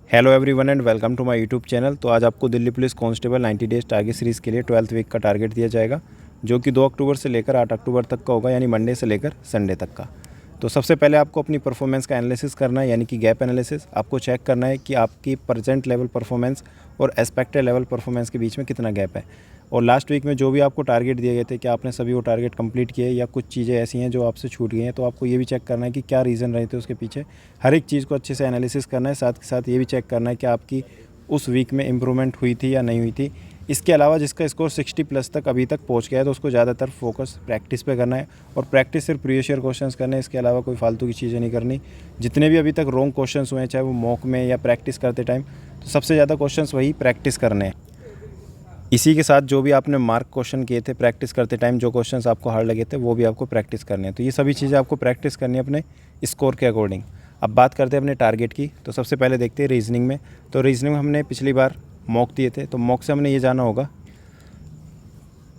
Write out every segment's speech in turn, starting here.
Hello everyone and welcome to my YouTube channel. तो आज आपको Delhi police constable 90 days target series के लिए 12th वीक का टारगेट दिया जाएगा, जो कि 2 अक्टूबर से लेकर 8 अक्टूबर तक का होगा, यानी मंडे से लेकर संडे तक का। तो सबसे पहले आपको अपनी परफॉर्मेंस का एनालिसिस करना है, यानी कि गैप एनालिसिस। आपको चेक करना है कि आपकी प्रेजेंट लेवल परफॉर्मेंस और एक्सपेक्टेड लेवल परफॉर्मेंस के बीच में कितना गैप है। और लास्ट वीक में जो भी आपको टारगेट दिए गए थे, क्या आपने सभी वो टारगेट कंप्लीट किए या कुछ चीज़ें ऐसी हैं जो आपसे छूट गई हैं। तो आपको ये भी चेक करना है कि क्या रीज़न रहे थे उसके पीछे। हर एक चीज़ को अच्छे से एनालिसिस करना है, साथ के साथ ये भी चेक करना है कि आपकी उस वीक में इम्प्रूवमेंट हुई थी या नहीं हुई थी। इसके अलावा जिसका स्कोर 60+ तक अभी तक पहुंच गया है, तो उसको ज़्यादातर फोकस प्रैक्टिस पे करना है। और प्रैक्टिस सिर्फ प्रीवियस ईयर क्वेश्चंस करने हैं, इसके अलावा कोई फालतू की चीज़ें नहीं करनी। जितने भी अभी तक रॉन्ग क्वेश्चंस हुए हैं, चाहे वो मॉक में या प्रैक्टिस करते टाइम, तो सबसे ज़्यादा क्वेश्चंस वही प्रैक्टिस करने हैं। इसी के साथ जो भी आपने मार्क क्वेश्चन किए थे प्रैक्टिस करते टाइम, जो क्वेश्चंस आपको हार्ड लगे थे, वो भी आपको प्रैक्टिस करने हैं। तो ये सभी चीज़ें आपको प्रैक्टिस करनी है अपने स्कोर के अकॉर्डिंग। अब बात करते हैं अपने टारगेट की। तो सबसे पहले देखते हैं रीजनिंग में। तो रीजनिंग में हमने पिछली बार मॉक दिए थे, तो मॉक से हमने ये जाना होगा,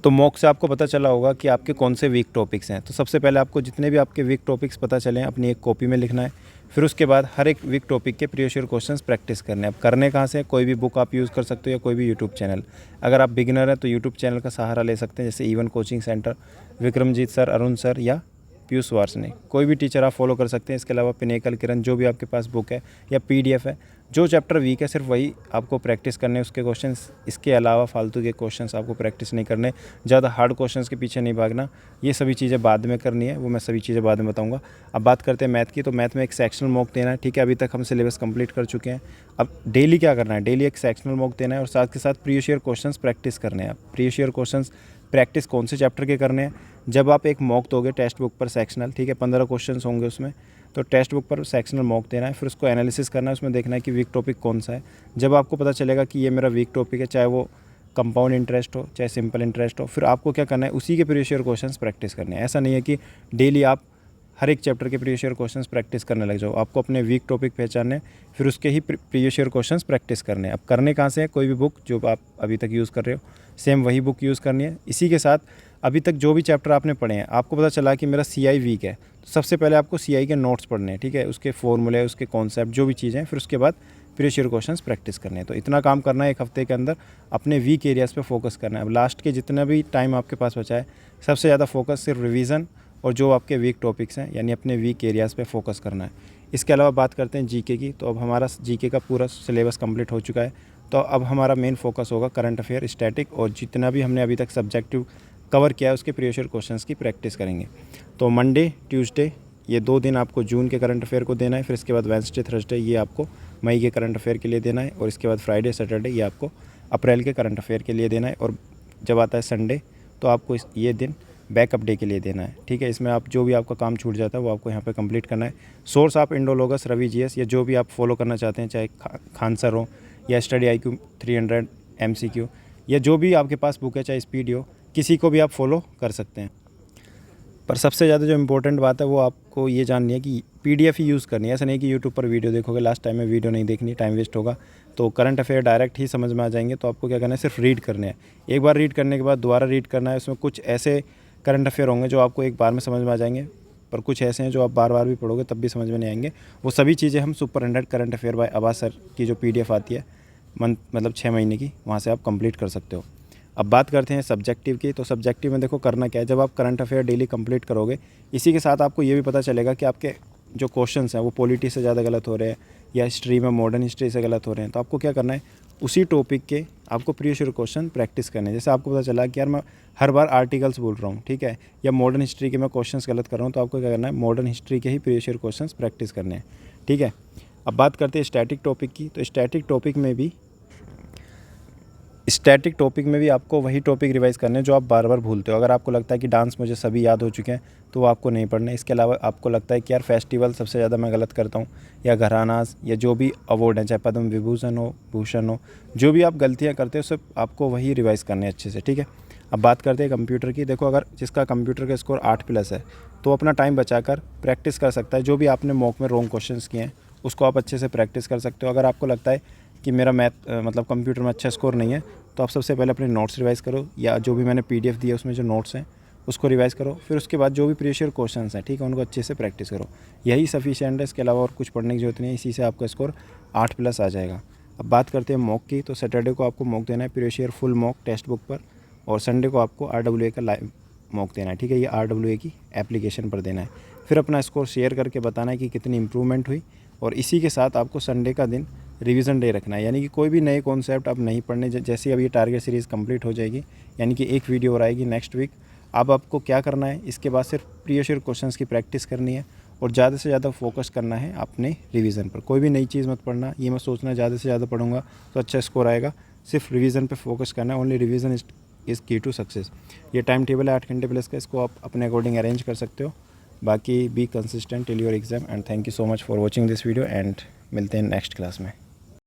तो मॉक से आपको पता चला होगा कि आपके कौन से वीक टॉपिक्स हैं। तो सबसे पहले आपको जितने भी आपके वीक टॉपिक्स पता चले हैं, अपनी एक कॉपी में लिखना है। फिर उसके बाद हर एक वीक टॉपिक के प्रीवियस ईयर क्वेश्चंस प्रैक्टिस करने हैं। अब करने कहाँ से? कोई भी बुक आप यूज़ कर सकते हो या कोई भी यूट्यूब चैनल। अगर आप बिगिनर हैं तो यूट्यूब चैनल का सहारा ले सकते हैं, जैसे even coaching centre, Vikramjit sir, Arun sir या पीयूष वार्ष्णेय। कोई भी टीचर आप फॉलो कर सकते हैं। इसके अलावा पिनेकल, किरण, जो भी आपके पास बुक है या PDF है, जो चैप्टर वीक है सिर्फ वही आपको प्रैक्टिस करने, उसके क्वेश्चंस। इसके अलावा फालतू के क्वेश्चंस आपको प्रैक्टिस नहीं करने, ज़्यादा हार्ड क्वेश्चंस के पीछे नहीं भागना। ये सभी चीज़ें बाद में करनी है, वो मैं सभी चीज़ें बाद में बताऊंगा। अब बात करते हैं मैथ की। तो मैथ में एक सेक्शनल मॉक देना है, ठीक है। अभी तक हम सिलेबस कंप्लीट कर चुके हैं। अब डेली क्या करना है? डेली एक सेक्शनल मॉक देना है और साथ के साथ प्रीवियस ईयर क्वेश्चंस प्रैक्टिस करने हैं। प्रीवियस ईयर क्वेश्चंस प्रैक्टिस कौन से चैप्टर के करने हैं? जब आप एक मॉक दोगे टेक्स्ट बुक पर सेक्शनल, ठीक है, 15 क्वेश्चन होंगे उसमें, तो टेक्स्ट बुक पर सेक्शनल मॉक देना है। फिर उसको एनालिसिस करना है, उसमें देखना है कि वीक टॉपिक कौन सा है। जब आपको पता चलेगा कि ये मेरा वीक टॉपिक है, चाहे वो कंपाउंड इंटरेस्ट हो चाहे सिंपल इंटरेस्ट हो, फिर आपको क्या करना है? उसी के प्रीवियस ईयर क्वेश्चंस प्रैक्टिस करने हैं। ऐसा नहीं है कि डेली आप हर एक चैप्टर के प्रीवियस ईयर क्वेश्चंस प्रैक्टिस करने लग जाओ। आपको अपने वीक टॉपिक पहचानने, फिर उसके ही प्रीवियस ईयर क्वेश्चंस प्रैक्टिस करने हैं। अब करने कहाँ से है? कोई भी बुक जो आप अभी तक यूज़ कर रहे हो, सेम वही बुक यूज़ करनी है। इसी के साथ अभी तक जो भी चैप्टर आपने पढ़े हैं, आपको पता चला कि मेरा CI वीक है, तो सबसे पहले आपको CI के नोट्स पढ़ने हैं, ठीक है, उसके फॉर्मूले, उसके कॉन्सेप्ट, जो भी चीज़ें हैं। फिर उसके बाद प्रीवियस ईयर क्वेश्चंस प्रैक्टिस करने हैं। तो इतना काम करना है एक हफ्ते के अंदर, अपने वीक एरियाज़ पे फोकस करना है। अब लास्ट के जितना भी टाइम आपके पास बचा है, सबसे ज़्यादा फोकस सिर्फ रिवीजन और जो आपके वीक टॉपिक्स हैं, यानी अपने वीक एरियाज़ पे फोकस करना है। इसके अलावा बात करते हैं GK की। तो अब हमारा GK का पूरा सिलेबस कंप्लीट हो चुका है। तो अब हमारा मेन फोकस होगा करंट अफेयर, स्टैटिक, और जितना भी हमने अभी तक सब्जेक्टिव कवर किया है उसके प्रीवियस ईयर क्वेश्चंस की प्रैक्टिस करेंगे। तो मंडे, ट्यूसडे, ये 2 दिन आपको जून के करंट अफेयर को देना है। फिर इसके बाद वेडनेसडे, थर्सडे ये आपको मई के करंट अफेयर के लिए देना है। और इसके बाद फ्राइडे, सैटरडे ये आपको अप्रैल के करंट अफेयर के लिए देना है। और जब आता है संडे, तो आपको ये दिन बैकअप डे के लिए देना है, ठीक है। इसमें आप जो भी आपका काम छूट जाता है वो आपको यहाँ पे कंप्लीट करना है। सोर्स आप इंडोलॉगस, रवि GS, या जो भी आप फॉलो करना चाहते हैं, चाहे खान सर हो या स्टडी IQ 300 MCQ, या जो भी आपके पास बुक है, चाहे स्पीड हो, किसी को भी आप फॉलो कर सकते हैं। पर सबसे ज़्यादा जो इम्पोर्टेंट बात है वो आपको ये जाननी है कि PDF ही यूज़ करनी है। ऐसा नहीं कि यूट्यूब पर वीडियो देखोगे, लास्ट टाइम में वीडियो नहीं देखनी, टाइम वेस्ट होगा। तो करंट अफेयर डायरेक्ट ही समझ में आ जाएंगे। तो आपको क्या करना है? सिर्फ रीड करने हैं। एक बार रीड करने के बाद दोबारा रीड करना है। उसमें कुछ ऐसे करंट अफेयर होंगे जो आपको एक बार में समझ में आ जाएंगे, पर कुछ ऐसे हैं जो आप बार बार भी पढ़ोगे तब भी समझ में नहीं आएंगे। वो सभी चीज़ें हम सुपर 100 करंट अफेयर बाय आबाद सर की जो PDF आती है मतलब 6 महीने की, वहाँ से आप कंप्लीट कर सकते हो। अब बात करते हैं सब्जेक्टिव की। तो सब्जेक्टिव में देखो करना क्या है, जब आप करंट अफेयर डेली कंप्लीट करोगे, इसी के साथ आपको ये भी पता चलेगा कि आपके जो क्वेश्चंस हैं वो पॉलिटी से ज़्यादा गलत हो रहे हैं या हिस्ट्री में मॉडर्न हिस्ट्री से गलत हो रहे हैं। तो आपको क्या करना है? उसी टॉपिक के आपको प्रीवियस ईयर क्वेश्चन प्रैक्टिस करने हैं। जैसे आपको पता चला कि यार मैं हर बार आर्टिकल्स बोल रहा हूँ, ठीक है, या मॉडर्न हिस्ट्री के मैं क्वेश्चंस गलत कर रहा हूँ, तो आपको क्या करना है? मॉडर्न हिस्ट्री के ही प्रीवियस ईयर क्वेश्चंस प्रैक्टिस करने हैं, ठीक है। अब बात करते हैं स्टैटिक टॉपिक की। तो स्टैटिक टॉपिक में भी आपको वही टॉपिक रिवाइज करने हैं जो आप बार बार भूलते हो। अगर आपको लगता है कि डांस मुझे सभी याद हो चुके हैं, तो वो आपको नहीं पढ़ने। इसके अलावा आपको लगता है कि यार फेस्टिवल सबसे ज़्यादा मैं गलत करता हूँ, या घरानाज, या जो भी अवार्ड हैं, चाहे पद्म विभूषण हो, भूषण हो, जो भी आप गलतियाँ करते हो सब आपको वही रिवाइज करने अच्छे से, ठीक है। अब बात करते हैं कंप्यूटर की। देखो अगर जिसका कंप्यूटर का स्कोर 8+ है, तो अपना टाइम बचाकर प्रैक्टिस कर सकता है। जो भी आपने मॉक में रॉन्ग क्वेश्चंस किए हैं उसको आप अच्छे से प्रैक्टिस कर सकते हो। अगर आपको लगता है कि मेरा मैथ मतलब कंप्यूटर में अच्छा स्कोर नहीं है, तो आप सबसे पहले अपने नोट्स रिवाइज़ करो, या जो भी मैंने PDF दिया उसमें जो नोट्स हैं उसको रिवाइज़ करो। फिर उसके बाद जो भी प्रीवियस ईयर क्वेश्चंस हैं, ठीक है, उनको अच्छे से प्रैक्टिस करो। यही सफिशिएंट है, इसके अलावा और कुछ पढ़ने की जरूरत नहीं है। इसी से आपका स्कोर 8+ आ जाएगा। अब बात करते हैं मॉक की। तो सैटरडे को आपको मॉक देना है previous year full mock text book पर, और संडे को आपको RWA का लाइव मॉक देना है, ठीक है। ये RWA की एप्लीकेशन पर देना है। फिर अपना स्कोर शेयर करके बताना है कि कितनी इंप्रूवमेंट हुई, और इसी के साथ आपको संडे का दिन रिवीजन डे रखना है, यानी कि कोई भी नए कॉन्सेप्ट आप नहीं पढ़ने। जैसे अब ये टारगेट सीरीज़ कंप्लीट हो जाएगी, यानी कि एक वीडियो और आएगी नेक्स्ट वीक। अब आपको क्या करना है, इसके बाद सिर्फ प्रीवियस ईयर क्वेश्चंस की प्रैक्टिस करनी है, और ज़्यादा से ज़्यादा फोकस करना है अपने रिवीजन पर। कोई भी नई चीज़ मत पढ़ना, ये मत सोचना ज़्यादा से ज़्यादा पढ़ूंगा तो अच्छा स्कोर आएगा। सिर्फ रिवीजन पे फोकस करना है। ओनली रिवीजन इज़ की टू सक्सेस। ये टाइम टेबल है 8 घंटे प्लस का, इसको आप अपने अकॉर्डिंग अरेंज कर सकते हो। बाकी be consistent till your exam, and thank you so much for watching this video, and मिलते हैं नेक्स्ट क्लास में।